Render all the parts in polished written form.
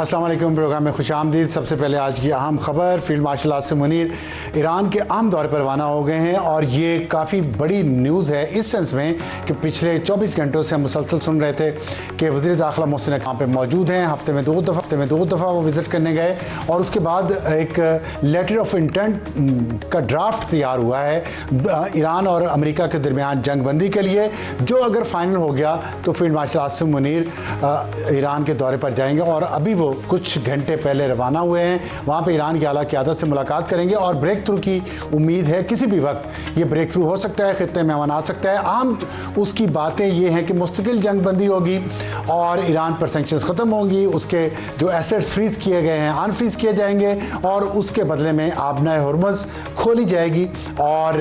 अस्सलाम वालेकुम। प्रोग्राम में खुशामदीद। सबसे पहले आज की अहम खबर, field marshal Asim Munir Iran के अहम दौरे पर रवाना हो गए हैं और ये काफ़ी बड़ी न्यूज़ है इस सेंस में कि पिछले 24 घंटों से हम मुसलसल सुन रहे थे कि वज़ीर दाखिला मोहसिन वहाँ पे मौजूद हैं। हफ्ते में दो दफ़ा वो विज़िट करने गए और उसके बाद एक लेटर ऑफ इंटेंट का ड्राफ्ट तैयार हुआ है ईरान और अमेरिका के दरमियान जंगबंदी के लिए, जो अगर फाइनल हो गया तो field marshal Asim Munir Iran के दौरे पर जाएंगे और अभी वो कुछ घंटे पहले रवाना हुए हैं। वहाँ पे ईरान की आला क़यादत से मुलाकात करेंगे और ब्रेक थ्रू की उम्मीद है। किसी भी वक्त ये ब्रेक थ्रू हो सकता है, खित्ते में अमन आ सकता है। आम उसकी बातें ये हैं कि मुस्तकिल जंगबंदी होगी और ईरान पर सैंक्शंस ख़त्म होंगी, उसके जो एसेट्स फ्रीज़ किए गए हैं अनफ्रीज़ किए जाएंगे और उसके बदले में आबनाए हुर्मुज़ खोली जाएगी और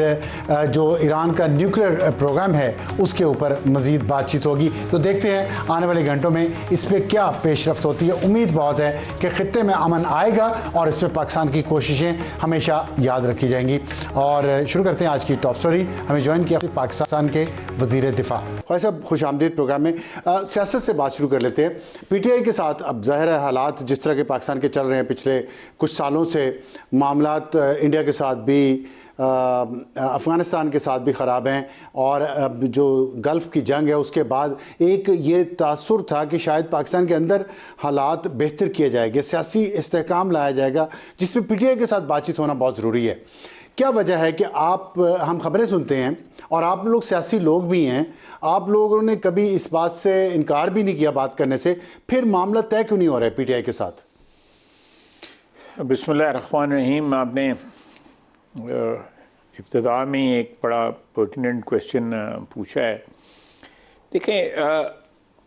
जो ईरान का न्यूक्लियर प्रोग्राम है उसके ऊपर मज़ीद बातचीत होगी। तो देखते हैं आने वाले घंटों में इस पर क्या पेशरफ्त होती है। उम्मीद बहुत है कि खित्ते में अमन आएगा और इस पर पाकिस्तान की कोशिशें हमेशा याद रखी जाएंगी। और शुरू करते हैं आज की टॉप स्टोरी। हमें ज्वाइन किया पाकिस्तान के वज़ीर दिफा। भाई साहब, खुश आमदीद प्रोग्राम में। सियासत से बात शुरू कर लेते हैं। PTI के साथ अब ज़ाहिर है हालात जिस तरह के पाकिस्तान के चल रहे हैं पिछले कुछ सालों से, मामलात इंडिया के साथ भी अफ़गानिस्तान के साथ भी ख़राब हैं और अब जो गल्फ़ की जंग है उसके बाद एक ये तासुर था कि शायद पाकिस्तान के अंदर हालात बेहतर किए जाएंगे, सियासी इस्तेहकाम लाया जाएगा, जिसमें PTI के साथ बातचीत होना बहुत ज़रूरी है। क्या वजह है कि हम ख़बरें सुनते हैं और आप लोग सियासी लोग भी हैं, आप लोगों ने कभी इस बात से इनकार भी नहीं किया बात करने से, फिर मामला तय क्यों नहीं हो रहा है PTI के साथ? बिस्मिल्लाहिर्रहमानिर्रहीम। आपने इब्तिदा में एक बड़ा पर्टिनेंट क्वेश्चन पूछा है। देखें,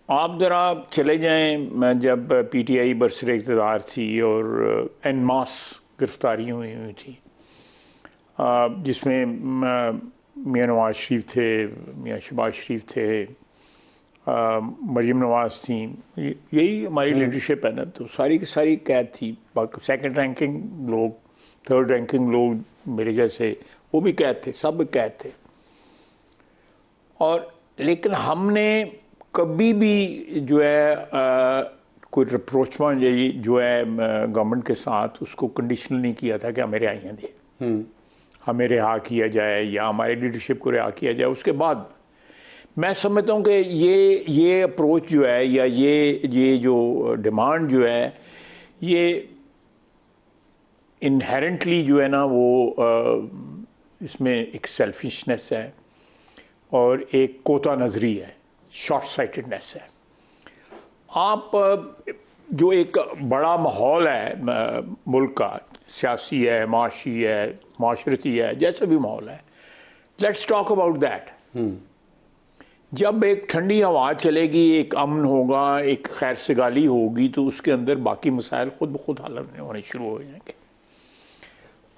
आप ज़रा चले जाएं जब PTI बरसरे इक़्तिदार थी और एन मास गिरफ्तारियाँ हुई थी, जिसमें मियाँ नवाज़ शरीफ थे, मियाँ शहबाज शरीफ थे, मरीम नवाज़ थी, यही हमारी लीडरशिप है ना। तो सारी की सारी कैद थी। सेकंड रैंकिंग लोग, थर्ड रैंकिंग लोग मेरे जैसे, वो भी कैद थे, सब कैद थे। और लेकिन हमने कभी भी जो है कोई रिप्रोचमेंट जो है गवर्नमेंट के साथ उसको कंडीशनल नहीं किया था कि हमें रिहाइयाँ दें, हमें रिहा किया जाए या हमारी लीडरशिप को रिहा किया जाए। उसके बाद मैं समझता हूँ कि ये अप्रोच जो है या ये जो डिमांड जो है, ये इनहेरेंटली जो है ना वो इसमें एक सेल्फिशनेस है और एक कोता नज़री है, शॉर्ट साइटेडनेस है। आप जो एक बड़ा माहौल है मुल्क का, सियासी है, माशी है, माशरती है, जैसा भी माहौल है, लेट्स टॉक अबाउट दैट। जब एक ठंडी हवा चलेगी, एक अमन होगा, एक खैर सगाली होगी, तो उसके अंदर बाकी मसाइल खुद ब खुद हल होने शुरू हो जाएंगे।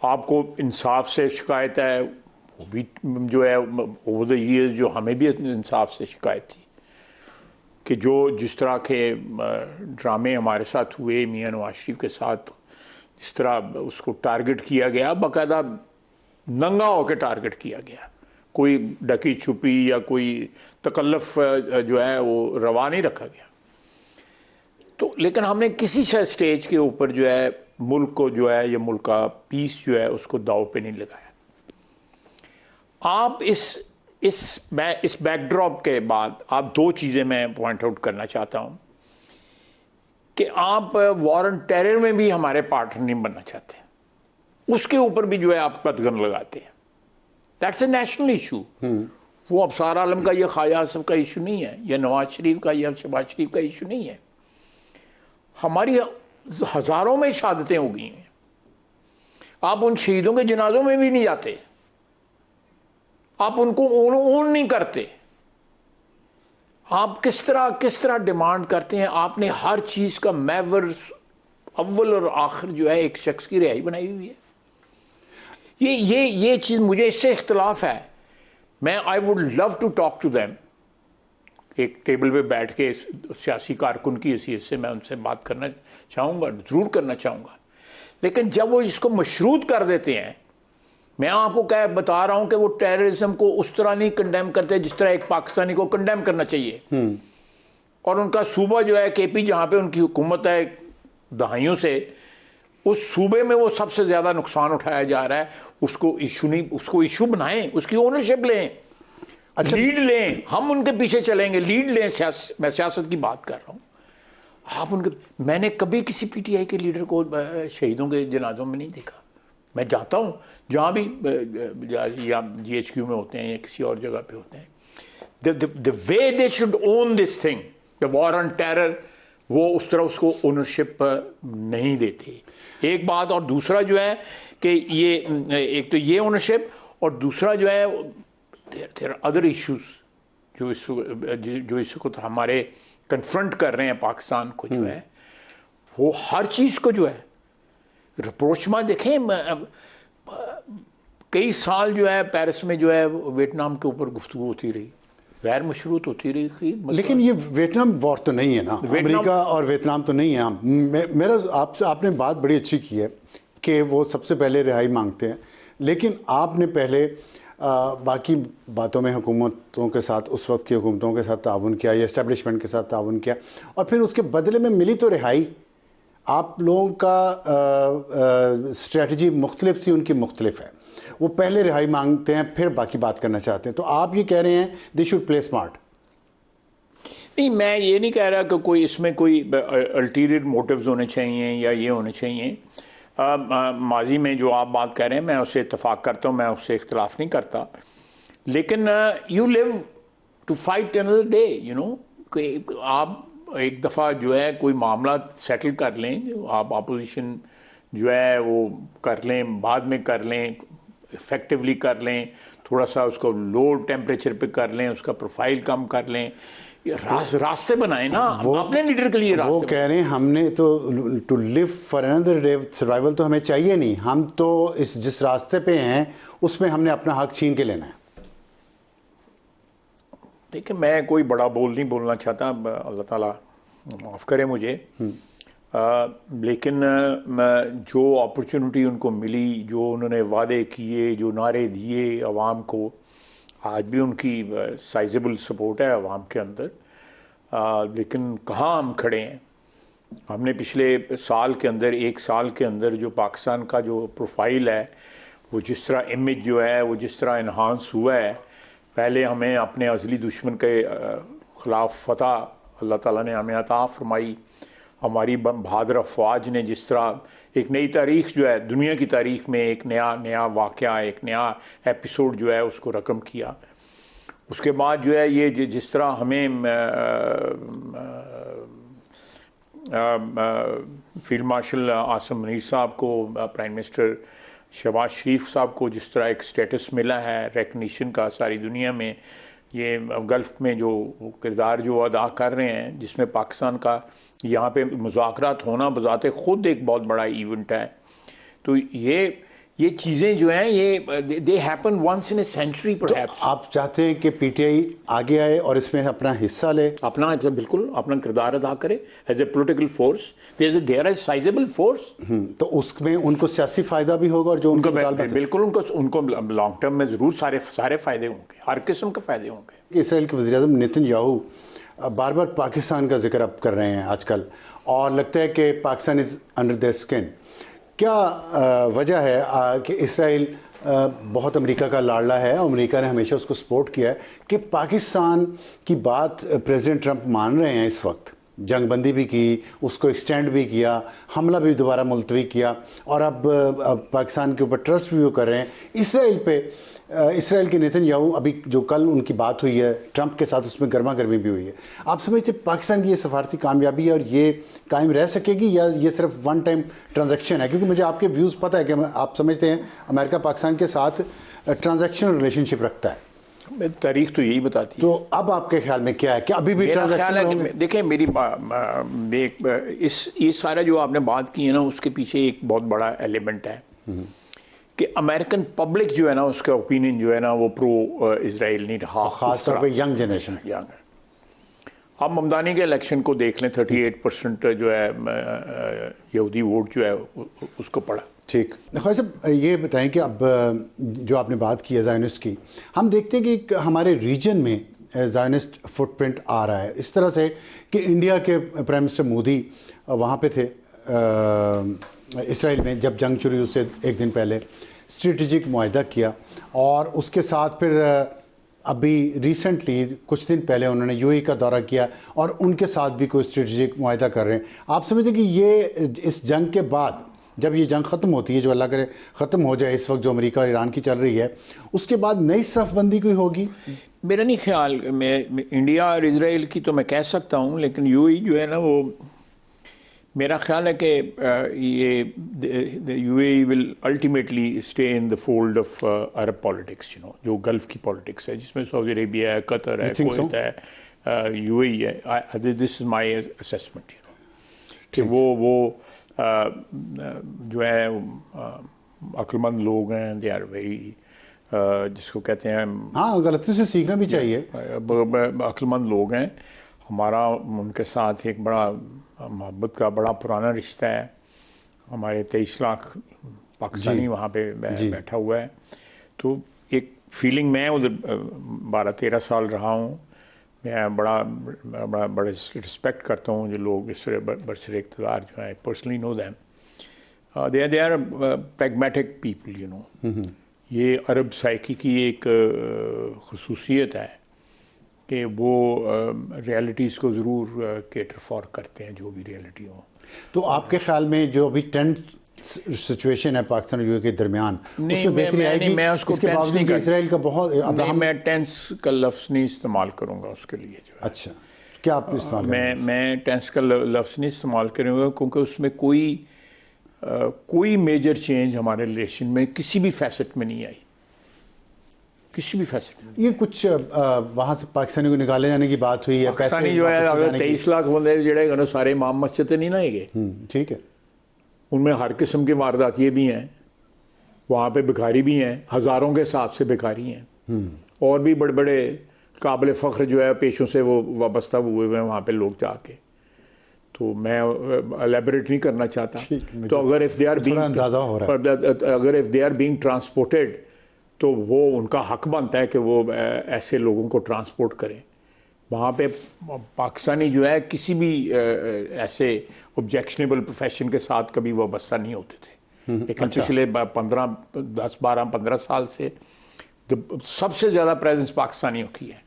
आपको इंसाफ से शिकायत है, वो भी जो है ओवर द ईयर्स जो हमें भी इंसाफ से शिकायत थी कि जो जिस तरह के ड्रामे हमारे साथ हुए मियाँ नवाज शरीफ के साथ, जिस तरह उसको टारगेट किया गया, बाकायदा नंगा होकर टारगेट किया गया, कोई ढकी छुपी या कोई तकल्लुफ़ जो है वो रवा नहीं रखा गया। तो लेकिन हमने किसी स्टेज के ऊपर जो है मुल्क को जो है या मुल्क का पीस जो है उसको दाव पे नहीं लगाया। आप इस बैकड्रॉप के बाद आप दो चीज़ें मैं पॉइंट आउट करना चाहता हूँ कि आप वॉर ऑन टेरर में भी हमारे पार्टनर नहीं बनना चाहते, उसके ऊपर भी जो है आप कदगन लगाते हैं। That's a national issue. वो अफसार आलम का या ख्वाजा आसिफ का इशू नहीं है, या नवाज शरीफ का या शहबाज शरीफ का इशू नहीं है। हमारी हजारों में शहादतें हो गई हैं, आप उन शहीदों के जनाजों में भी नहीं जाते, आप उनको ओन नहीं करते। आप किस तरह डिमांड करते हैं? आपने हर चीज का महवर अव्वल और आखिर जो है एक शख्स की रिहाई बनाई हुई है। ये चीज मुझे इससे इख्तलाफ है। मैं I would love to talk to them, एक टेबल पे बैठ के सियासी कारकुन की हैसियत से मैं उनसे बात करना चाहूँगा, ज़रूर करना चाहूँगा। लेकिन जब वो इसको मशरूत कर देते हैं, मैं आपको बता रहा हूँ कि वो टेररिज्म को उस तरह नहीं कंडेम करते जिस तरह एक पाकिस्तानी को कंडेम करना चाहिए। और उनका सूबा जो है KP, जहाँ पे उनकी हुकूमत है, दहाइयों से उस सूबे में वो सबसे ज्यादा नुकसान उठाया जा रहा है, उसको इशू नहीं, उसको इशू बनाएं, उसकी ओनरशिप लें, अच्छा, लीड लें, हम उनके पीछे चलेंगे, लीड लें। मैं सियासत की बात कर रहा हूँ, आप उनके, मैंने कभी किसी पीटीआई के लीडर को शहीदों के जनाजों में नहीं देखा। मैं जाता हूँ जहाँ भी या GHQ में होते हैं या किसी और जगह पे होते हैं, the way they should own this thing, the war on terror, वो उस तरह उसको ओनरशिप नहीं देते। एक बात, और दूसरा जो है कि ये एक तो ये ओनरशिप, और दूसरा जो है देयर आर अदर इश्यूज जो इस वक्त हमारे कन्फ्रंट कर रहे हैं पाकिस्तान को, जो है वो हर चीज़ को जो है रिप्रोचमा देखें। कई साल जो है पेरिस में जो है वियतनाम के ऊपर गुफ्तगू होती रही, गैर मशरूत होती रही थी, लेकिन ये वियतनाम वॉर तो नहीं है ना, अमेरिका और वियतनाम तो नहीं है। मेरा आपने बात बड़ी अच्छी की है कि वो सबसे पहले रिहाई मांगते हैं, लेकिन आपने पहले बाकी बातों में हुकूमतों के साथ, उस वक्त की हुकूमतों के साथ ताउन किया या इस्टेब्लिशमेंट के साथ ताउन किया, और फिर उसके बदले में मिली तो रिहाई। आप लोगों का स्ट्रेटजी मुख्तलिफ थी, उनकी मुख्तलिफ है। वो पहले रिहाई मांगते हैं, फिर बाकी बात करना चाहते हैं। तो आप ये कह रहे हैं दे शुड प्ले स्मार्ट। नहीं, मैं ये नहीं कह रहा कि कोई इसमें कोई अल्टीरियर मोटिव्स होने चाहिए या ये होने चाहिए। माजी में जो आप बात कर रहे हैं मैं उससे इत्तफाक करता हूँ, मैं उससे इख्तलाफ नहीं करता, लेकिन you live to fight another day, you know, कि आप एक दफ़ा जो है कोई मामला सेटल कर लें, आप अपोजिशन जो है वो कर लें, बाद में कर लें, इफेक्टिवली कर लें, थोड़ा सा उसको लो टेम्परेचर पे कर लें, उसका प्रोफाइल कम कर लें, रास्ते बनाए ना अपने लीडर के लिए। वो कह रहे हैं हमने तो to live for another day, survival तो हमें चाहिए नहीं, हम तो जिस रास्ते पे हैं उसमें हमने अपना हक छीन के लेना है। देखिए, मैं कोई बड़ा बोल नहीं बोलना चाहता, अल्लाह ताला माफ़ करे मुझे, लेकिन जो अपॉर्चुनिटी उनको मिली, जो उन्होंने वादे किए, जो नारे दिए अवाम को, आज भी उनकी साइजेबल सपोर्ट है अवाम के अंदर, लेकिन कहाँ हम खड़े हैं। हमने पिछले साल के अंदर, एक साल के अंदर जो पाकिस्तान का जो प्रोफाइल है, वो जिस तरह इमेज जो है वो जिस तरह इन्हांस हुआ है, पहले हमें अपने अज़ली दुश्मन के ख़िलाफ़ फतह अल्लाह ताला ने हमें अता फरमाई, हमारी बहादुर अफवाज ने जिस तरह एक नई तारीख जो है दुनिया की तारीख में एक नया वाक़या, एक नया एपिसोड जो है उसको रकम किया। उसके बाद जो है ये जिस तरह हमें फील्ड मार्शल आसिम मुनीर साहब को, प्राइम मिनिस्टर शहबाज शरीफ साहब को जिस तरह एक स्टेटस मिला है रिकग्निशन का सारी दुनिया में, ये गल्फ़ में जो किरदार जो अदा कर रहे हैं, जिसमें पाकिस्तान का यहाँ पे मुज़ाकरात होना बज़ाते ख़ुद एक बहुत बड़ा इवेंट है। तो ये चीज़ें जो हैं ये they happen once in a century perhaps. आप चाहते हैं कि पीटीआई आगे आए और इसमें अपना हिस्सा ले, अपना बिल्कुल अपना किरदार अदा करे as a political force, there is sizeable force. तो उसमें उनको सियासी फ़ायदा भी होगा, और जो उनको बिल्कुल उनको लॉन्ग टर्म में ज़रूर सारे फ़ायदे होंगे, हर किस्म के फ़ायदे होंगे। इसराइल के वज़ीर-ए-आज़म नेतन्याहू बार बार पाकिस्तान का जिक्र अब कर रहे हैं आजकल, और लगता है कि Pakistan is under their skin. क्या वजह है कि इसराइल बहुत अमेरिका का लाडला है, और अमेरिका ने हमेशा उसको सपोर्ट किया है, कि पाकिस्तान की बात प्रेसिडेंट ट्रंप मान रहे हैं इस वक्त, जंगबंदी भी की, उसको एक्सटेंड भी किया, हमला भी दोबारा मुलतवी किया, और अब पाकिस्तान के ऊपर ट्रस्ट भी वो कर रहे हैं इसराइल पे। इसराइल के नेतन्याहू, अभी जो कल उनकी बात हुई है ट्रंप के साथ, उसमें गर्मा गर्मी भी हुई है। आप समझते पाकिस्तान की ये सफारती कामयाबी है और ये कायम रह सकेगी, या ये सिर्फ वन टाइम ट्रांजैक्शन है? क्योंकि मुझे आपके व्यूज़ पता है कि आप समझते हैं अमेरिका पाकिस्तान के साथ ट्रांजैक्शनल रिलेशनशिप रखता है, तारीख तो यही बताती है। तो अब आपके ख्याल में क्या है कि अभी भी ट्रांजैक्शन? देखिए, मेरी ये सारा जो आपने बात की है ना, उसके पीछे एक बहुत बड़ा एलिमेंट है कि अमेरिकन पब्लिक जो है ना, उसका ओपिनियन जो है ना वो प्रो इजराइल नहीं रहा, खास तौर पे यंग जनरेशन। आप ममदानी के इलेक्शन को देख लें, 38% जो है यहूदी वोट जो है उसको पड़ा। ठीक, ख्वाजा साहब ये बताएं कि अब जो आपने बात की है ज़ायनिस्ट की, हम देखते हैं कि हमारे रीजन में ज़ायनिस्ट फुटप्रिंट आ रहा है इस तरह से कि इंडिया के प्राइम मिनिस्टर मोदी वहाँ पे थे इसराइल में जब जंग शुरू हुई उससे एक दिन पहले स्ट्रेटेजिक मुआहदा किया, और उसके साथ फिर अभी रिसेंटली कुछ दिन पहले उन्होंने यूएई का दौरा किया और उनके साथ भी कोई स्ट्रेटेजिक मुआहदा कर रहे हैं। आप समझते कि ये इस जंग के बाद जब ये जंग ख़त्म होती है, जो अल्लाह करे ख़त्म हो जाए, इस वक्त जो अमेरिका और ईरान की चल रही है, उसके बाद नई सफ़बंदी कोई होगी? मेरा नहीं ख्याल। मैं इंडिया और इजराइल की तो मैं कह सकता हूँ, लेकिन यूएई जो है ना, वो मेरा ख्याल है कि ये UAE will ultimately stay in the fold of Arab politics, जो गल्फ की पॉलिटिक्स है, जिसमें सऊदी अरेबिया है, कतर है, कुवैत है, यूएई है। दिस इज़ माय असेसमेंट, कि वो जो है अक्लमंद लोग हैं, दे आर वेरी, जिसको कहते हैं, हाँ, गलती से सीखना भी चाहिए। अक्लमंद लोग हैं। हमारा उनके साथ एक बड़ा मोहब्बत का बड़ा पुराना रिश्ता है। हमारे 23 लाख पाकिस्तानी वहाँ पे बैठा हुआ है। तो एक फीलिंग, मैं उधर 12-13 साल रहा हूँ, मैं बड़े रिस्पेक्ट करता हूँ जो लोग इस बरसर इक़्तिदार जो है, personally know them, they are pragmatic people, ये अरब साइकी की एक खसूसियत है कि वो रियलिटीज़ को ज़रूर केटर फॉर करते हैं, जो भी रियलिटी हो। तो आपके ख्याल में जो अभी टेंस सिचुएशन है पाकिस्तान और यूएई के दरमियान, उसमें बेहतरी आएगी? मैं उसको इसके बावजूद इसराइल का बहुत मैं टेंस का लफ्ज़ नहीं इस्तेमाल करूँगा उसके लिए जो है। अच्छा, क्या आप इस्तेमाल? मैं टेंस का लफ्ज़ नहीं इस्तेमाल करूँगा, क्योंकि उसमें कोई मेजर चेंज हमारे रिलेशन में किसी भी फैसेट में नहीं आई, किसी भी फैसेट में। ये कुछ वहाँ से पाकिस्तानी को निकाले जाने की बात हुई है? पाकिस्तानी जो है, अगर 23 लाख बंदे जोड़े सारे इमाम मस्जिद नहीं ना गए, ठीक है, उनमें हर किस्म की वारदातियाँ भी हैं, वहाँ पे भिखारी भी हैं, हज़ारों के हिसाब से भिखारी हैं, और भी बड़े बड़े काबिल फ़ख्र जो है पेशों से वो वाबस्ता हुए हैं वहाँ पे लोग जाके। तो मैं एलेबरेट नहीं करना चाहता। तो अगर if they are being transported, तो वो उनका हक बनता है कि वो ऐसे लोगों को ट्रांसपोर्ट करें। वहाँ पे पाकिस्तानी जो है किसी भी ऐसे ऑब्जेक्शनेबल प्रोफेशन के साथ कभी वाबस्ता नहीं होते थे, लेकिन पिछले 10-12-15 साल से सबसे ज़्यादा प्रेजेंस पाकिस्तानियों की है।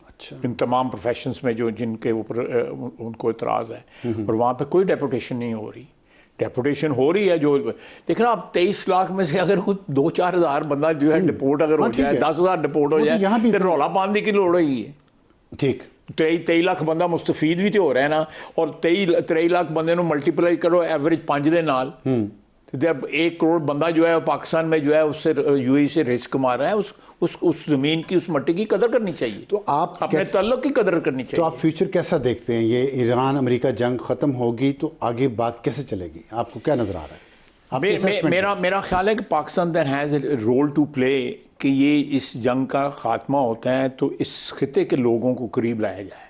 अच्छा, इन तमाम प्रोफेशंस में जो जिनके ऊपर उनको इतराज़ है, और वहाँ पे कोई डेपुटेशन नहीं हो रही। डेपुटेशन हो रही है, जो देखना आप 23 लाख में से अगर 2-4 हज़ार बंदा जो है डिपोर्ट अगर हो जाए, 10,000 डिपोर्ट हो जाए, तो रौला पाने की लोड़ ही है। ठीक, 23 लाख बंदा मुस्तफीद भी तो हो रहा है ना, और 23 लाख बंदे मल्टीप्लाई करो एवरेज 5 दे नाल, जब 1 करोड़ बंदा जो है पाकिस्तान में जो है उससे यूएई से रिस्क कमा रहा है, उस जमीन की, उस मट्टी की कदर करनी चाहिए। तो आप अपने तल्लुक की कदर करनी चाहिए। तो आप फ्यूचर कैसा देखते हैं? ये ईरान अमेरिका जंग खत्म होगी तो आगे बात कैसे चलेगी? आपको क्या नजर आ रहा है? मेरा ख्याल है कि Pakistan that has a role to play, कि ये इस जंग का खात्मा होता है तो इस खिते के लोगों को करीब लाया जाए।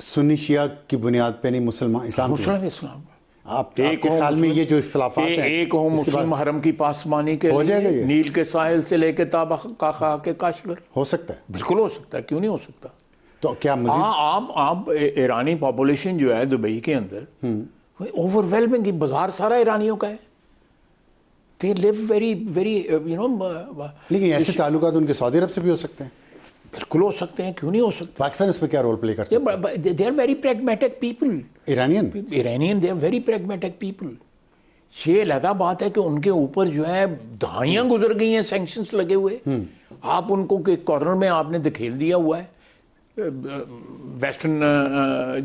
सुन्नी शिया की बुनियाद पे नहीं, मुसलमान इस्लाम आपके ख्याल में ये जो इख्तिलाफात हैं, एक हो मुस्लिम हरम की पासमानी के हो जाएगा ये? नील के साहिल से लेके ताबा का के काश्मीर हो सकता है, बिल्कुल हो सकता है, क्यों नहीं हो सकता? तो क्या आप ईरानी पॉपुलेशन जो है दुबई के अंदर ओवरवेलमिंग, बाजार सारा ईरानियों का है। दे लिव वेरी वेरी लेकिन ऐसे ताल्लुकात उनके सऊदी अरब से भी हो सकते हैं। बिल्कुल हो सकते हैं, क्यों नहीं हो सकते? पाकिस्तान इसमें क्या रोल प्ले कर सकता है? They are very pragmatic people. Iranian they are very pragmatic people. ये अलग बात है कि उनके ऊपर जो है दहाइयाँ गुजर गई हैं सैंक्शंस लगे हुए, आप उनको एक कॉर्नर में आपने धकेल दिया हुआ है। वेस्टर्न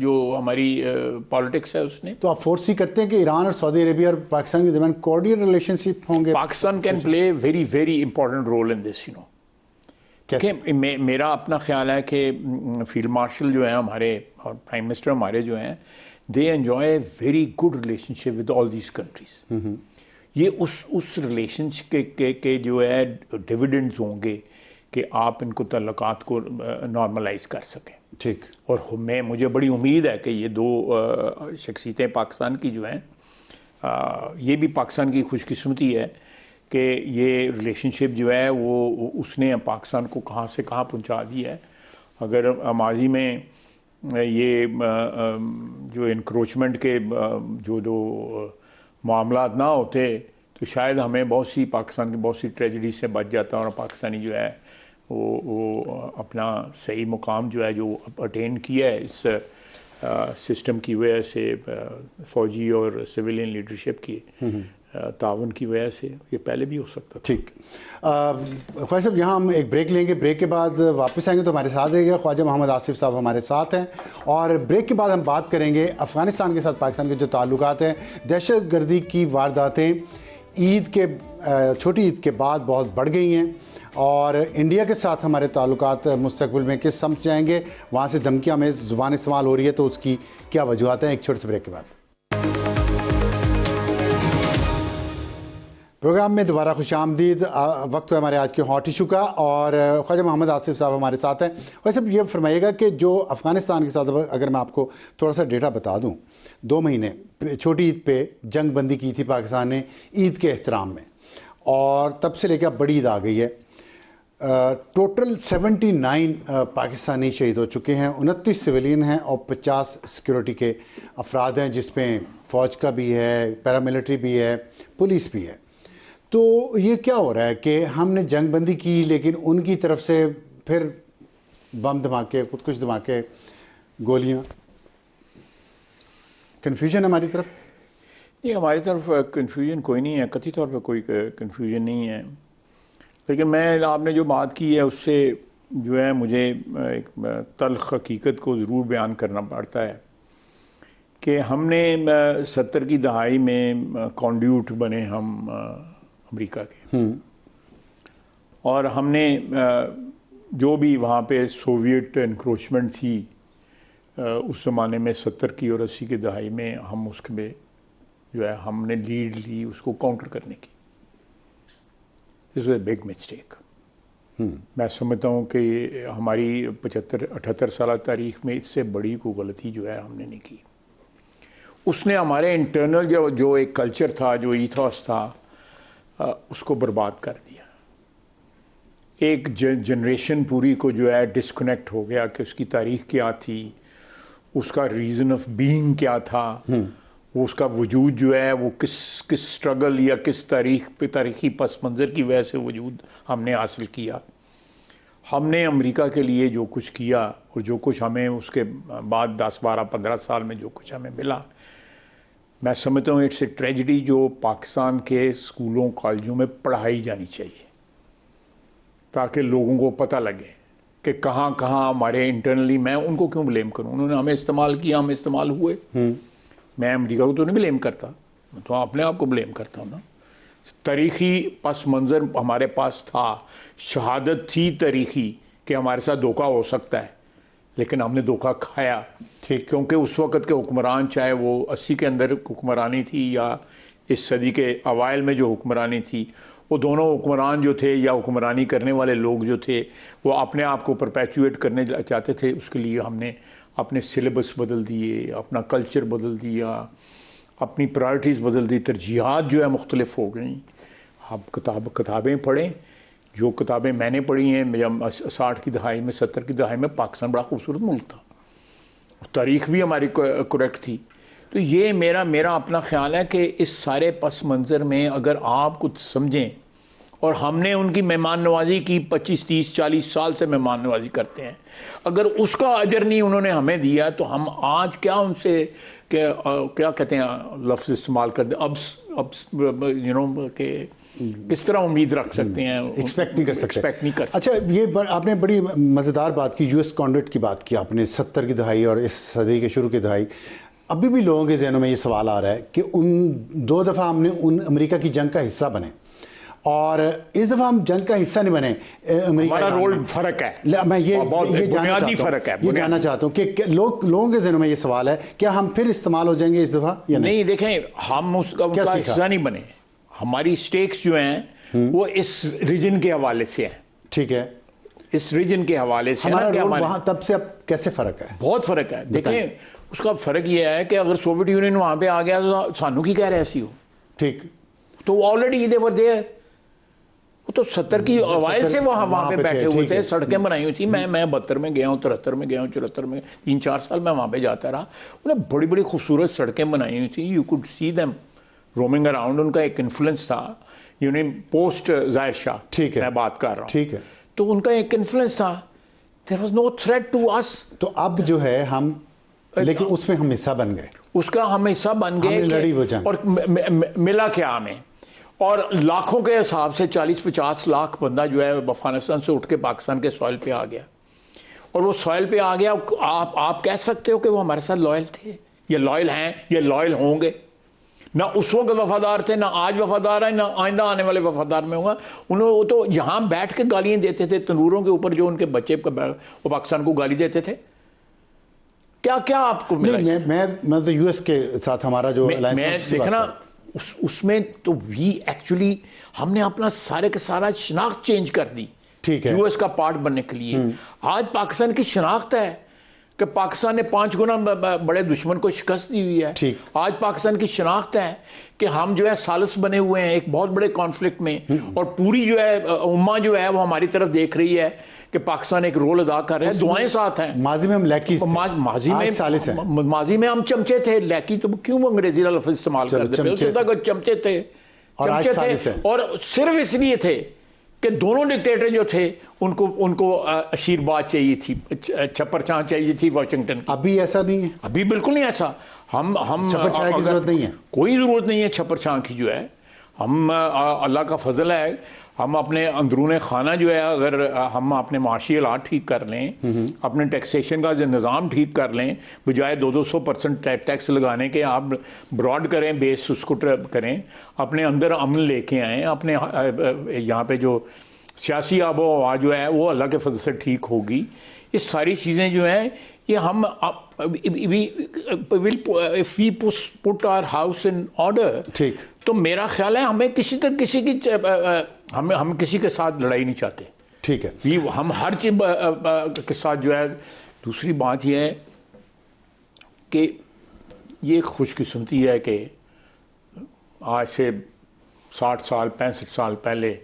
जो हमारी पॉलिटिक्स है उसने। तो आप फोर्स ही करते हैं कि ईरान और सऊदी अरेबिया और पाकिस्तान के दरमियान कॉर्डियल रिलेशनशिप होंगे? Pakistan can play very very important role in this, मेरा अपना ख्याल है कि फील्ड मार्शल जो है हमारे और प्राइम मिनिस्टर हमारे जो हैं, they enjoy very good relationship with all these countries. ये उस रिलेशनशिप के जो है डिविडेंड्स होंगे कि आप इनको तल्लुकात को नॉर्मलाइज कर सकें। ठीक। और मुझे बड़ी उम्मीद है कि ये दो शख्सियतें पाकिस्तान की जो हैं, ये भी पाकिस्तान की खुशकिस्मती है कि ये रिलेशनशिप जो है वो उसने पाकिस्तान को कहाँ से कहाँ पहुँचा दिया है। अगर माजी में ये जो इंक्रोचमेंट के जो मामलात ना होते तो शायद हमें बहुत सी पाकिस्तान की बहुत सी ट्रेजेडी से बच जाता और पाकिस्तानी जो है वो अपना सही मुकाम जो है जो अटेन किया है इस सिस्टम की वजह से, फौजी और सिविलियन लीडरशिप की ताउन की वजह से ये पहले भी हो सकता था। ठीक। ख्वाजा साहब, यहाँ हम एक ब्रेक लेंगे, ब्रेक के बाद वापस आएंगे तो हमारे साथ रहेगा ख्वाजा मोहम्मद आसिफ साहब हमारे साथ हैं, और ब्रेक के बाद हम बात करेंगे अफ़गानिस्तान के साथ पाकिस्तान के जो ताल्लुकात हैं, दहशत गर्दी की वारदातें ईद के छोटी ईद के बाद बहुत बढ़ गई हैं, और इंडिया के साथ हमारे ताल्लुकात मुस्तकबिल में किस समझ जाएंगे, वहाँ से धमकियाँ में ज़ुबान इस्तेमाल हो रही है तो उसकी क्या वजूहत हैं। एक छोटे से ब्रेक के बाद प्रोग्राम में दोबारा खुशामदीद। वक्त है हमारे आज के हॉट इशू का, और ख्वाजा मोहम्मद आसिफ साहब हमारे साथ हैं। वैसे ये फरमाइएगा कि जो अफ़गानिस्तान के साथ अगर मैं आपको थोड़ा सा डेटा बता दूं, 2 महीने छोटी ईद पे जंग बंदी की थी पाकिस्तान ने ईद के एहतराम में, और तब से लेकर बड़ी ईद आ गई है। टोटल 79 पाकिस्तानी शहीद हो चुके हैं, 29 सिविलियन हैं और 50 सिक्योरिटी के अफराद हैं, जिसमें फ़ौज का भी है, पैरामिलिट्री भी है, पुलिस भी है। तो ये क्या हो रहा है कि हमने जंग बंदी की लेकिन उनकी तरफ से फिर बम धमाके, खुद धमाके, गोलियां, कन्फ्यूजन है हमारी तरफ? नहीं, हमारी तरफ कन्फ्यूजन कोई नहीं है, कथित तौर पर कोई कन्फ्यूजन नहीं है। लेकिन मैं आपने जो बात की है उससे जो है मुझे एक तल्ख हकीकत को ज़रूर बयान करना पड़ता है कि हमने 70 की दहाई में कॉन्ड्यूट बने हम अमेरिका के, और हमने जो भी वहाँ पे सोवियत इंक्रोचमेंट थी उस ज़माने में 70 की और 80 की दहाई में, हम उसमें जो है हमने लीड ली उसको काउंटर करने की। This was a big mistake. मैं समझता हूँ कि हमारी 75-78 साल तारीख में इससे बड़ी कोई गलती जो है हमने नहीं की। उसने हमारे इंटरनल जो एक कल्चर था, जो ईथॉस था, उसको बर्बाद कर दिया। एक जनरेशन पूरी को जो है डिस्कनेक्ट हो गया कि उसकी तारीख क्या थी, उसका रीज़न ऑफ बीइंग क्या था, वो उसका वजूद जो है वो किस स्ट्रगल या किस तारीखी पस मंज़र की वजह से वजूद हमने हासिल किया। हमने अमेरिका के लिए जो कुछ किया और जो कुछ हमें उसके बाद 10, 12, 15 साल में जो कुछ हमें मिला, मैं समझता हूँ इट्स ए ट्रेजेडी जो पाकिस्तान के स्कूलों कॉलेजों में पढ़ाई जानी चाहिए, ताकि लोगों को पता लगे कि कहाँ कहाँ हमारे इंटरनली, मैं उनको क्यों ब्लेम करूँ, उन्होंने हमें इस्तेमाल किया, हम इस्तेमाल हुए। मैं अमेरिका को तो नहीं ब्लेम करता, मैं तो अपने आप को ब्लेम करता हूँ ना। तारीखी पस मंज़र हमारे पास था, शहादत थी तारीखी कि हमारे साथ धोखा हो सकता है, लेकिन हमने धोखा खाया। ठीक, क्योंकि उस वक़्त के हुक्मरान, चाहे वो 80 के अंदर हुक्मरानी थी या इस सदी के अवाइल में जो हुक्मरानी थी, वो दोनों हुक्मरान जो थे या हुक्मरानी करने वाले लोग जो थे, वो अपने आप को परपेचुएट करने चाहते थे। उसके लिए हमने अपने सिलेबस बदल दिए, अपना कल्चर बदल दिया, अपनी प्रायोरिटीज़ बदल दी, तरजीहात जो है मुख्तलिफ हो गई। आप किताबें पढ़ें, जो किताबें मैंने पढ़ी हैं, जब 60 की दहाई में, 70 की दहाई में पाकिस्तान बड़ा खूबसूरत मुल्क था, तारीख भी हमारी करेक्ट थी। तो ये मेरा अपना ख्याल है कि इस सारे पस मंज़र में अगर आप कुछ समझें, और हमने उनकी मेहमान नवाजी की, 25, 30, 40 साल से मेहमान नवाजी करते हैं, अगर उसका अजर नहीं उन्होंने हमें दिया तो हम आज क्या उनसे क्या कहते हैं लफ्ज़ इस्तेमाल करते, अब यू नो के किस तरह उम्मीद रख सकते हैं, एक्सपेक्ट नहीं कर सकते। अच्छा, ये आपने बड़ी मज़ेदार बात की, यूएस कॉन्डक्ट की बात की आपने, 70 की दहाई और इस सदी के शुरू की दहाई। अभी भी लोगों के जहनों में ये सवाल आ रहा है कि उन 2 दफ़ा हमने उन अमेरिका की जंग का हिस्सा बने और इस दफ़ा हम जंग का हिस्सा नहीं बने। हमारा रोल फ़र्क है, मैं ये जानना चाहता हूँ कि लोगों के जहनों में ये सवाल है, क्या हम फिर इस्तेमाल हो जाएंगे इस दफ़ा या नहीं? देखें, हम उनका हिस्सा नहीं बने। हमारी स्टेक्स जो हैं वो इस रीजन के हवाले से हैं। ठीक है, इस रीजन के हवाले से हमारा रोल वहाँ तब से अब कैसे फ़र्क है? बहुत फ़र्क है। देखें, उसका फ़र्क ये है कि अगर सोवियत यूनियन वहाँ पे आ गया तो सानू की कह रहे ऐसी हो। ठीक, तो ऑलरेडी देवर देयर, वो तो 70 की अवाइल से वहाँ पे बैठे हुए थे, है। सड़कें बनाई हुई थी। मैं 72 में गया हूँ, 73 में गया हूँ, 74 में, 3-4 साल मैं वहाँ पे जाता रहा। उन्हें बड़ी बड़ी खूबसूरत सड़कें बनाई हुई थी, you could see them roaming around. उनका एक इन्फ्लुएंस था, पोस्ट जाहिर शाह, ठीक है, मैं बात कर रहा हूँ, ठीक है, तो उनका एक इन्फ्लुएंस था। There was no threat to us. तो अब जो है हम, लेकिन उसमें हम हिस्सा बन गए, उसका हम हिस्सा बन गए लड़ी वो जंग। और मिला क्या हमें, और लाखों के हिसाब से 40-50 लाख बंदा जो है अफगानिस्तान से उठ के पाकिस्तान के सॉइल पे आ गया, और वो सॉइल पे आ गया। आप कह सकते हो कि वो हमारे साथ लॉयल थे, या लॉयल हैं, या लॉयल होंगे। ना उस वक्त वफादार थे, ना आज वफादार है, ना आइंदा आने वाले वफादार में होगा। उन्होंने तो यहाँ बैठ के गालियाँ देते थे तंदूरों के ऊपर, जो उनके बच्चे वो पाकिस्तान को गाली देते थे। क्या क्या आपको मिला? नहीं, मैं तो यूएस के साथ हमारा जो मैं देखना उसमें तो वी एक्चुअली हमने अपना सारे का सारा शनाख्त चेंज कर दी, ठीक है, यूएस का पार्ट बनने के लिए। आज पाकिस्तान की शनाख्त है कि पाकिस्तान ने 5 गुना बड़े दुश्मन को शिकस्त दी हुई है। आज पाकिस्तान की शनाख्त है कि हम जो है सालिस बने हुए हैं एक बहुत बड़े कॉन्फ्लिक्ट में, और पूरी जो है उम्मा जो है वो हमारी तरफ देख रही है कि पाकिस्तान एक रोल अदा कर रहा है। दुआएं साथ हैं। माजी में हम लैकी थे, माजी में हम चमचे थे। लैकी तो क्यों अंग्रेजी का लफ्ज इस्तेमाल करते थे, चमचे थे, और सिर्फ इसलिए थे कि दोनों डिक्टेटर जो थे उनको आशीर्वाद चाहिए थी, छप्पर छां चाहिए थी वाशिंगटन की। अभी ऐसा नहीं है, अभी बिल्कुल नहीं ऐसा। हम छप्पर छां की जरूरत नहीं है, कोई जरूरत नहीं है छप्पर छां की जो है। हम अल्लाह का फजल है, हम अपने अंदरून खाना जो है, अगर हम अपने माशी हालात ठीक कर लें, अपने टैक्सेशन का जो निज़ाम ठीक कर लें, बजाय 200% टैक्स लगाने के आप ब्रॉड करें, बेस उसको करें, अपने अंदर अमन लेके आएँ, अपने यहाँ पे जो सियासी आबो हवा जो है वो अल्लाह के फजल से ठीक होगी। ये सारी चीज़ें जो हैं ये हम if we put our house in order, ठीक, तो मेरा ख्याल है हमें किसी की हम किसी के साथ लड़ाई नहीं चाहते। ठीक है, हम हर चीज के साथ जो है। दूसरी बात यह है कि ये खुशकिस्मती है कि आज से 60 साल 65 साल पहले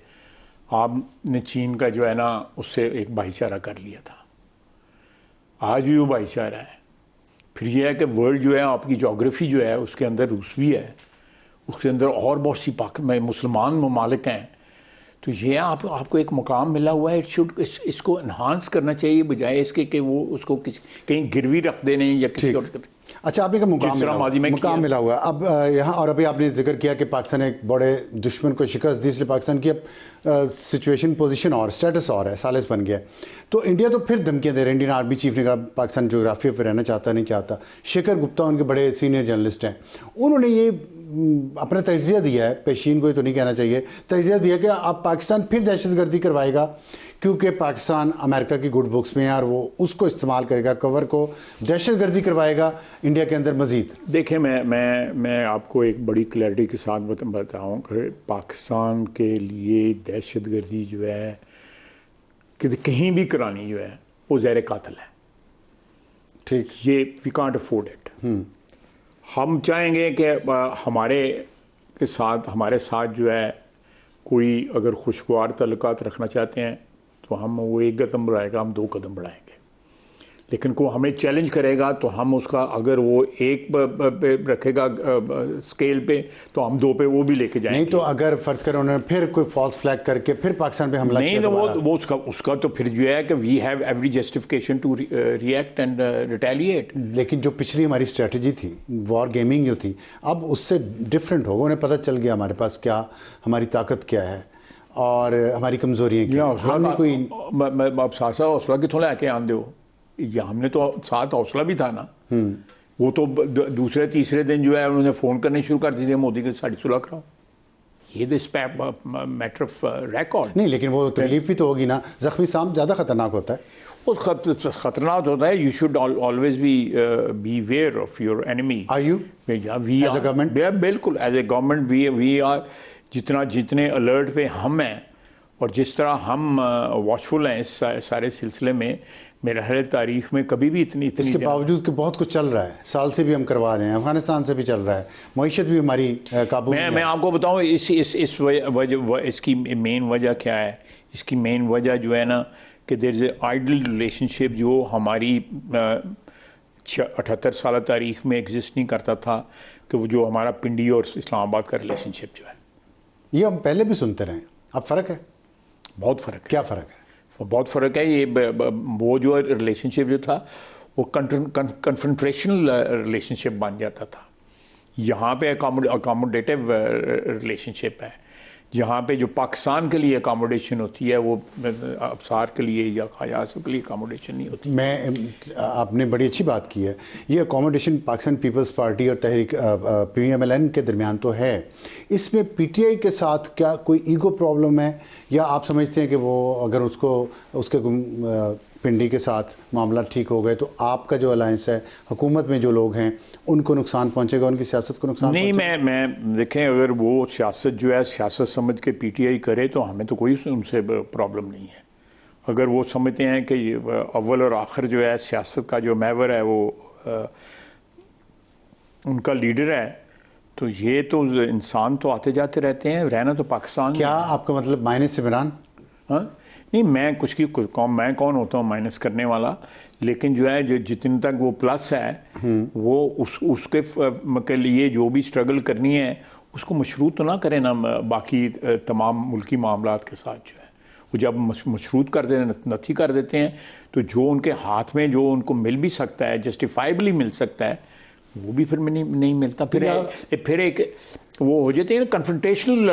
आपने चीन का जो है ना उससे एक भाईचारा कर लिया था। आज भी वो भाईचारा है। फिर यह है कि वर्ल्ड जो है आपकी जोग्राफी जो है उसके अंदर रूस भी है, उसके अंदर और बहुत सी मुसलमान ममालिक हैं। तो ये आपको एक मुकाम मिला हुआ है, इसको इन्हांस करना चाहिए बजाय इसके कि वो उसको कहीं गिरवी रख देने या किसी और। अच्छा, आपने मुकाम मिला हुआ है अब यहाँ, और अभी आपने जिक्र किया कि पाकिस्तान एक बड़े दुश्मन को शिकस्त दी, इसलिए पाकिस्तान की अब सिचुएशन, पोजीशन और स्टेटस और है, सालिस बन गया। तो इंडिया तो फिर धमकियाँ दे रहे हैं। इंडियन आर्मी चीफ ने कहा पाकिस्तान जोग्राफिया पर रहना चाहता नहीं चाहता। शेखर गुप्ता उनके बड़े सीनियर जर्नलिस्ट हैं, उन्होंने ये अपना तजिया दिया है, पेशीन को तो नहीं कहना चाहिए, तजिया दिया कि अब पाकिस्तान फिर दहशतगर्दी करवाएगा क्योंकि पाकिस्तान अमेरिका की गुड बुक्स में है और वो उसको इस्तेमाल करेगा, कवर को दहशतगर्दी करवाएगा इंडिया के अंदर मजीद। देखिए, मैं आपको एक बड़ी क्लैरिटी के साथ बताऊँ कि पाकिस्तान के लिए दहशतगर्दी जो है कि कहीं भी करानी जो है वो ज़हर कातिल है। ठीक, ये वी कांट अफोर्ड इट। हम चाहेंगे कि हमारे साथ जो है कोई अगर खुशगवार तल्लुकात रखना चाहते हैं तो हम वो 1 कदम बढ़ाएगा, हम 2 कदम बढ़ाएंगे। लेकिन को हमें चैलेंज करेगा तो हम उसका, अगर वो 1 पे रखेगा स्केल पे, तो हम 2 पे वो भी लेके जाएंगे। नहीं तो अगर फर्ज करें उन्होंने फिर कोई फॉल्स फ्लैग करके फिर पाकिस्तान पे हमला नहीं, तो वो उसका तो फिर जो है कि we have every justification to react and retaliate. लेकिन जो पिछली हमारी स्ट्रेटजी थी, वॉर गेमिंग जो थी, अब उससे डिफरेंट होगा। उन्हें पता चल गया हमारे पास क्या, हमारी ताकत क्या है और हमारी कमजोरियाँ क्या। अब सासा हौसला कितों लैके आंदे हो? ये हमने तो साथ हौसला भी था ना। वो तो दूसरे तीसरे दिन जो है उन्होंने फ़ोन करने शुरू कर दिए, मोदी के साथ सुलह कराओ। ये दिस मैटर ऑफ रिकॉर्ड नहीं, लेकिन वो तकलीफ भी तो होगी ना। जख्मी सांप ज़्यादा खतरनाक होता है। वो खतरनाक होता है। You should always be aware of your enemy. Are you we as a government? बिल्कुल, as a government we are जितने अलर्ट पे हम हैं और जिस तरह हम वॉचफुल हैं इस सारे सिलसिले में, मेरा हर तारीख में कभी भी इतनी इसके बावजूद कि बहुत कुछ चल रहा है, साल से भी हम करवा रहे हैं, अफगानिस्तान से भी चल रहा है, मईशत भी हमारी काबू में है। मैं आपको बताऊं इस वजह इसकी मेन वजह क्या है। इसकी मेन वजह जो है ना कि there is a ideal relationship जो हमारी 78 साल तारीख में एग्जिस्ट नहीं करता था, कि वो जो हमारा पिंडी और इस्लामाबाद का रिलेशनशिप जो है, ये हम पहले भी सुनते रहे। अब फ़र्क है? बहुत फ़र्क है। क्या फ़र्क है? बहुत फ़र्क है। ये वो जो रिलेशनशिप जो था वो कन्फ्रंट्रेशनल रिलेशनशिप बन जाता था। यहाँ पे अकोमोडेटिव रिलेशनशिप है, जहाँ पे जो पाकिस्तान के लिए अकोमोडेशन होती है वो अफसार के लिए या ख़ायासों के लिए अकोमोडेशन नहीं होती। आपने बड़ी अच्छी बात की है। ये अकोमोडेशन पाकिस्तान पीपल्स पार्टी और तहरीक PMLN के दरमियान तो है, इसमें PTI के साथ क्या कोई ईगो प्रॉब्लम है, या आप समझते हैं कि वो अगर उसके पिंडी के साथ मामला ठीक हो गए तो आपका जो अलायंस है, हुकूमत में जो लोग हैं, उनको नुकसान पहुंचेगा, उनकी सियासत को नुकसान नहीं? मैं देखें, अगर वो सियासत जो है सियासत समझ के PTI करे तो हमें तो कोई उनसे प्रॉब्लम नहीं है। अगर वो समझते हैं कि अव्वल और आखिर जो है सियासत का जो महवर है वो उनका लीडर है, तो ये तो इंसान तो आते जाते रहते हैं, रहना तो पाकिस्तान। क्या आपका मतलब माइनस से इमरान? हाँ नहीं, मैं मैं कौन होता हूँ माइनस करने वाला, लेकिन जो है जो जितने तक वो प्लस है वो उसके के लिए जो भी स्ट्रगल करनी है उसको मशरूत तो ना करें ना बाकी तमाम मुल्की मामलात के साथ। जो है वो जब मशरूत कर देते, नथी कर देते हैं, तो जो उनके हाथ में जो उनको मिल भी सकता है, जस्टिफाइबली मिल सकता है, वो भी फिर नहीं मिलता। फिर एक वो हो जाती है ना, कन्फ्रंटेशनल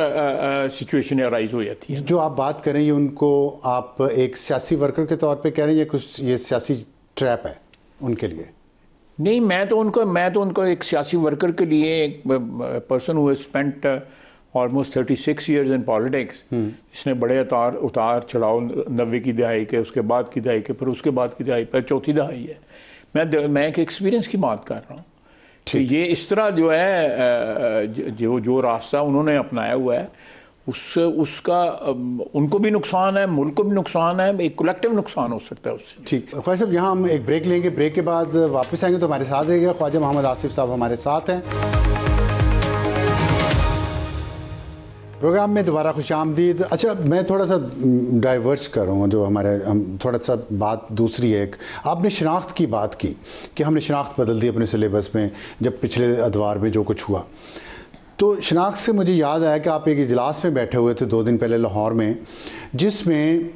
सिचुएशन अराइज हो जाती है। जो आप बात करें ये उनको आप एक सियासी वर्कर के तौर पे कह रहे हैं, या कुछ ये सियासी ट्रैप है उनके लिए? नहीं, मैं तो उनको एक सियासी वर्कर के लिए, एक person who has spent almost 36 years in politics, इसने बड़े उतार चढ़ाव 90 की दहाई के, उसके बाद की दहाई के, फिर उसके बाद की दहाई पर, चौथी दहाई है। मैं एक एक्सपीरियंस की बात कर रहा हूँ। तो ये इस तरह जो है जो रास्ता उन्होंने अपनाया हुआ है उसका उनको भी नुकसान है, मुल्क को भी नुकसान है, एक कलेक्टिव नुकसान हो सकता है उससे। ठीक, ख्वाजा साहब यहाँ हम एक ब्रेक लेंगे, ब्रेक के बाद वापस आएंगे तो हमारे साथ रहेगा ख्वाजा मोहम्मद आसिफ साहब हमारे साथ हैं। प्रोग्राम में दोबारा खुशामदीद। अच्छा, मैं थोड़ा सा डाइवर्स करूँ, जो हम थोड़ा सा बात दूसरी है। आपने शनाख्त की बात की कि हमने शनाख्त बदल दी अपने सिलेबस में जब पिछले अदवार में जो कुछ हुआ, तो शनाख्त से मुझे याद आया कि आप एक इजलास में बैठे हुए थे 2 दिन पहले लाहौर में, जिसमें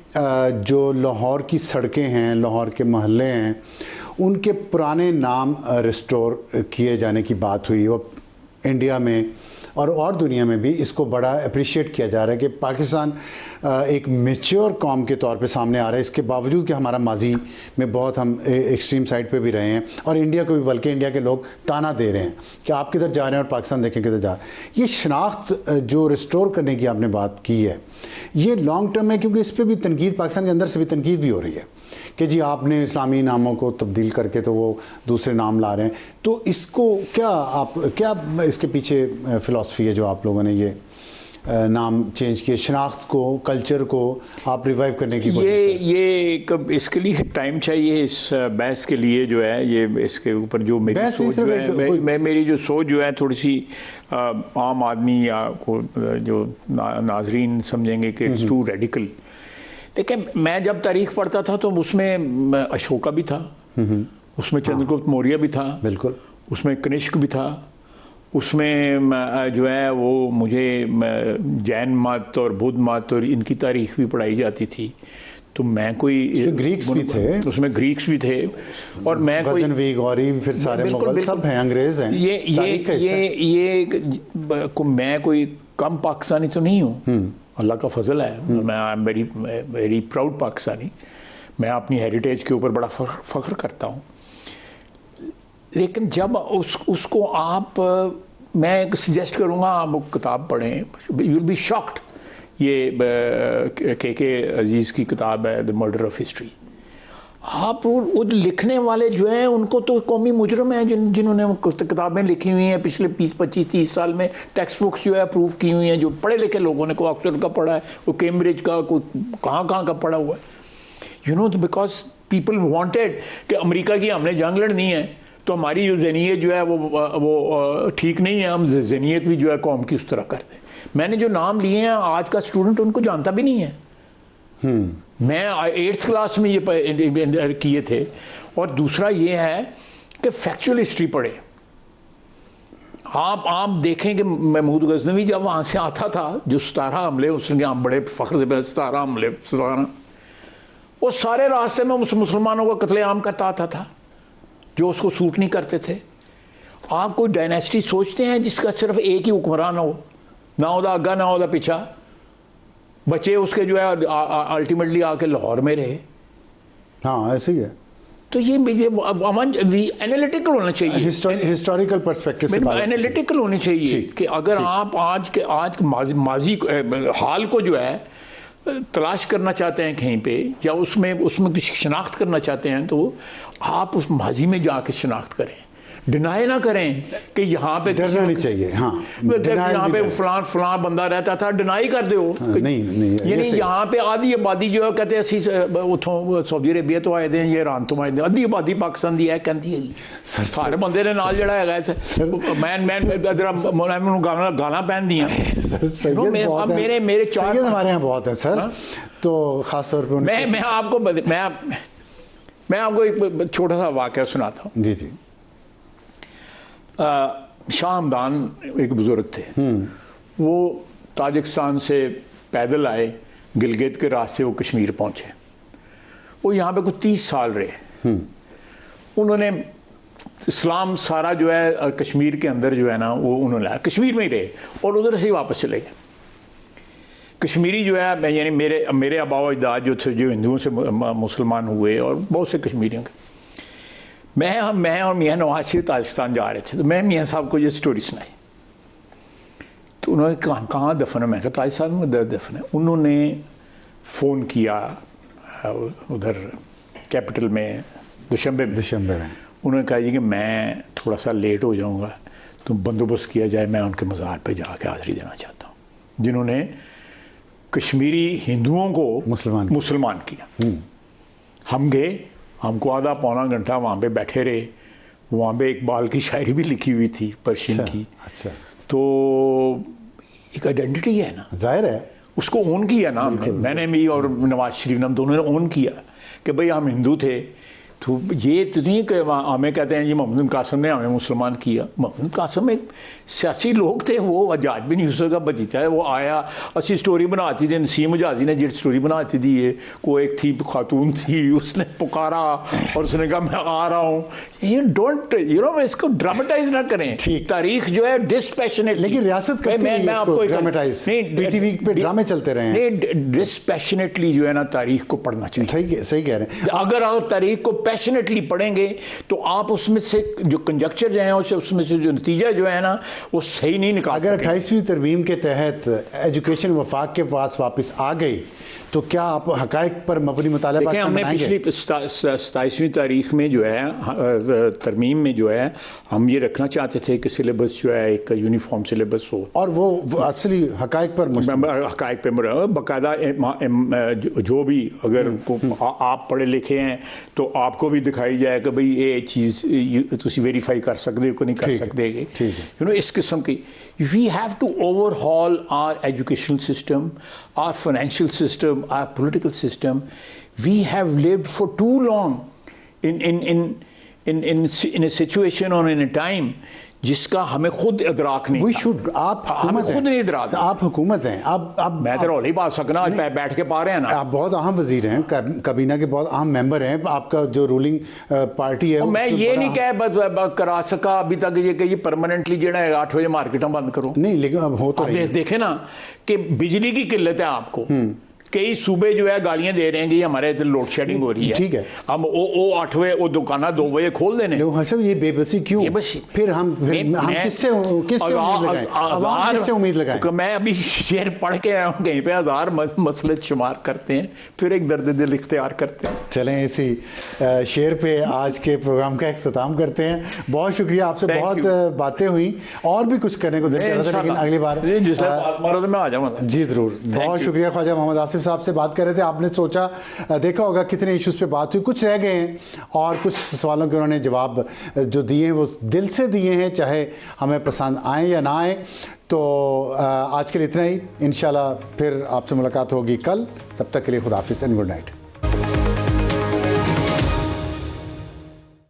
जो लाहौर की सड़कें हैं, लाहौर के मोहल्ले हैं, उनके पुराने नाम रिस्टोर किए जाने की बात हुई। और इंडिया में और दुनिया में भी इसको बड़ा अप्रिशिएट किया जा रहा है कि पाकिस्तान एक मैच्योर कौम के तौर पे सामने आ रहा है, इसके बावजूद कि हमारा माजी में बहुत हम एक्सट्रीम साइड पे भी रहे हैं, और इंडिया को भी, बल्कि इंडिया के लोग ताना दे रहे हैं कि आप किधर जा रहे हैं और पाकिस्तान देखें किधर जा रहे हैं। ये शनाख्त जो रिस्टोर करने की आपने बात की है, ये लॉन्ग टर्म है, क्योंकि इस पर भी तनकीद, पाकिस्तान के अंदर से भी तनकीद भी हो रही है कि जी आपने इस्लामी नामों को तब्दील करके तो वो दूसरे नाम ला रहे हैं। तो इसको क्या इसके पीछे फ़िलासफ़ी है जो आप लोगों ने ये नाम चेंज किए, शनाख्त को, कल्चर को आप रिवाइव करने की ये इसके लिए टाइम चाहिए। इस बहस के लिए जो है, ये इसके ऊपर जो मेरी सोच जो है, मेरी जो सोच जो है थोड़ी सी आम आदमी या को जो नाजरीन समझेंगे कि इट्स टू रेडिकल। देखिए, मैं जब तारीख पढ़ता था तो उसमें अशोका भी था, उसमें चंद्रगुप्त मौर्य भी था, बिल्कुल, उसमें कनिष्क भी था, उसमें जो है वो मुझे जैन मत और बुद्ध मत और इनकी तारीख भी पढ़ाई जाती थी। तो मैं कोई ग्रीक्स भी थे, उसमें ग्रीक्स भी थे, और मैं कोई गौरी, फिर सारे मुगल सब हैं, अंग्रेज हैं। मैं कोई कम पाकिस्तानी तो नहीं हूँ, अल्लाह का फजल है। मैं I am very proud Pakistani. मैं अपनी हेरिटेज के ऊपर बड़ा फख्र करता हूँ। लेकिन जब उसको आप, मैं सजेस्ट करूँगा आप किताब पढ़ें, यू विल बी शॉक्ड। ये के अजीज़ की किताब है द मर्डर ऑफ हिस्ट्री। आप वो लिखने वाले जो हैं उनको तो कौमी मुजरम हैं जिन्होंने किताबें लिखी हुई हैं पिछले 20-25-30 साल में, टेक्स्ट बुक्स जो है अप्रूव की हुई हैं, जो पढ़े लिखे लोगों ने, कोई ऑक्सफोर्ड का पढ़ा है, कोई कैम्ब्रिज का, कोई कहाँ का पढ़ा हुआ है, you know, because people wanted कि अमेरिका की हमने जंग लड़नी है तो हमारी जो जहनीत जो है वो ठीक नहीं है, हम जहनीत भी जो है कौम की उस तरह कर दें। मैंने जो नाम लिए हैं आज का स्टूडेंट उनको जानता भी नहीं है। मैं 8th क्लास में ये किए थे। और दूसरा ये है कि फैक्चुअल हिस्ट्री पढ़े। आप देखें कि महमूद गजनवी जब वहाँ से आता था, जो 17 हमले उसने आप बड़े फ़ख्र से 17 हमले, 17 वो सारे रास्ते में मुसलमानों का कत्लेआम करता आता था जो उसको सूट नहीं करते थे। आप कोई डायनेस्टी सोचते हैं जिसका सिर्फ एक ही हुक्मरान हो, ना उदा आगा ना उदा पीछा, बच्चे उसके जो है अल्टीमेटली आके लाहौर में रहे। हाँ ऐसे ही है। तो ये एनालिटिकल होना चाहिए, हिस्टोरिकल पर्सपेक्टिव से एनालिटिकल होनी चाहिए कि अगर आप आज माजी हाल को जो है तलाश करना चाहते हैं कहीं पे, या उसमें कुछ शनाख्त करना चाहते हैं, तो आप उस माजी में जाके शनाख्त करें, डिनाई ना करें कि यहाँ पे डरना नहीं चाहिए। हाँ, यहाँ पे फलां बंदा रहता था, डिनाई कर दो। नहीं यानी यहाँ पे आधी आबादी जो है कहते हैं उतों सऊदी अरेबिया तो आए थे, ये ईरान तो आए थे, आधी आबादी पाकिस्तान दी है कहती है सारे बंदे ने नाल जड़ा है मैं गाना पहन दिया। मेरे चार हमारे यहाँ बहुत है सर, तो खास तौर पर मैं आपको एक छोटा सा वाकया सुनाता हूँ। जी जी। शाह हमदान एक बुजुर्ग थे, वो ताजिकिस्तान से पैदल आए, गिलगित के रास्ते वो कश्मीर पहुंचे। वो यहाँ पे कुछ 30 साल रहे। उन्होंने इस्लाम सारा जो है कश्मीर के अंदर जो है ना वो उन्होंने लाया, कश्मीर में ही रहे और उधर से ही वापस चले गए। कश्मीरी जो है यानी मेरे आबा अजदाद जो थे जो हिंदुओं से मुसलमान हुए और बहुत से कश्मीरियों के, मैं और मियाँ नवाज शरीफ ताजिकिस्तान जा रहे थे, तो मैं मियाँ साहब को ये स्टोरी सुनाई। तो उन्होंने कहाँ दफन है, मैं कहा ताजिकिस्तान में दफन है। उन्होंने फ़ोन किया उधर कैपिटल में दुशंबे में। उन्होंने कहा जी कि मैं थोड़ा सा लेट हो जाऊँगा, तो बंदोबस्त किया जाए, मैं उनके मज़ार पे जाके हाज़िरी देना चाहता हूँ, जिन्होंने कश्मीरी हिंदुओं को मुसलमान किया। हम गए, हमको आधा पौना घंटा वहाँ पे बैठे रहे। वहाँ पे इकबाल की शायरी भी लिखी हुई थी पर्शियन की। अच्छा। तो एक आइडेंटिटी है ना, जाहिर है उसको ओन किया ना हमने, मैंने भी और नवाज शरीफ ने, हम दोनों ने ओन किया कि भाई हम हिंदू थे। तो ये तो नहीं कि हमें कहते हैं ये मोहम्मद कासिम ने हमें मुसलमान किया। मोहम्मद कासिम एक सियासी लोग थे, वो आज भी नहीं हो सका बचीता है। वो आया, अच्छी स्टोरी बनाती थी, नसीम उजाजी ने जिस स्टोरी बनाती थी, ये कोई एक थी खातून थी, उसने पुकारा और उसने कहा मैं आ रहा हूँ। ये डोंट इसको ड्रामेटाइज ना करें। ठीक, तारीख जो है डिस्पैशनेट, लेकिन रियासत मैं आपको ड्रामेटाइज टीवी पे ड्रामे चलते रहे हैं। डिस्पैशनेटली जो है ना तारीख को पढ़ना चाहिए। सही कह रहे हैं। अगर आप तारीख को पैशनेटली पढ़ेंगे तो आप उसमें से जो कंजक्चर जो है उसमें से जो नतीजा जो है ना वो सही नहीं निकाल अगर 28वीं तरमीम के तहत एजुकेशन वफाक के पास वापस आ गई तो क्या आप हकायक पर मबनी मुतालबा हमने पिछली 27वीं तारीख में जो है तरमीम में जो है हम ये रखना चाहते थे कि सिलेबस जो है एक यूनिफॉर्म सिलेबस हो, और वो असली हकायक पर बाकायदा जो भी अगर आप पढ़े लिखे हैं तो आपको भी दिखाई जाए कि भाई ये चीज़ तुम वेरीफाई कर सकते हो कि नहीं कर सकते। इस किस्म की we have to overhaul our educational system, our financial system, our political system. We have lived for too long in a situation or in a time जिसका हमें खुद इदराक नहीं। We should, आप खुद नहीं इदराक। आप हुकूमत हैं, आप मैं तो नहीं बात सकना, आज बैठ के पा रहे हैं ना। आप बहुत अहम वजीर हैं, काबीना के बहुत अहम मेंबर हैं, आपका जो रूलिंग पार्टी है। मैं ये नहीं कह करा सका अभी तक ये कि ये परमानेंटली जो है 8 बजे मार्केट बंद करो, नहीं, लेकिन अब हो तो देखे ना कि बिजली की किल्लत है आपको, कई सूबे जो है गालियां दे रहे हैं कि हमारे इधर लोड शेडिंग हो रही है। ठीक है। हम वो 8 बजे वो दुकाना 2 बजे खोल देने। ये बेबसी क्यों? बेबसी। फिर हम किससे उम्मीद लगाएं? आवाम किससे उम्मीद लगाएं? मैं अभी शेर पढ़ के आया हूँ कहीं पे, 1000 मसले शुमार करते हैं, फिर एक दर्द दिल इख्तियार करते हैं। चलें इसी शेर पे आज के प्रोग्राम का इख्तिताम करते हैं। बहुत शुक्रिया, आपसे बहुत बातें हुई, और भी कुछ करने को दिल कर रहा था, लेकिन अगली बार तो मैं आ जाऊंगा जी जरूर। बहुत शुक्रिया। ख्वाजा मोहम्मद आसिफ साहब से बात कर रहे थे। आपने सोचा देखा होगा कितने इश्यूज पे बात हुई, कुछ रह गए हैं और कुछ सवालों के उन्होंने जवाब जो दिए हैं वो दिल से दिए हैं, चाहे हमें पसंद आए या ना आए। तो आज के लिए इतना ही। इंशाल्लाह फिर आपसे मुलाकात होगी कल। तब तक के लिए खुदा हाफिज़ एंड गुड नाइट।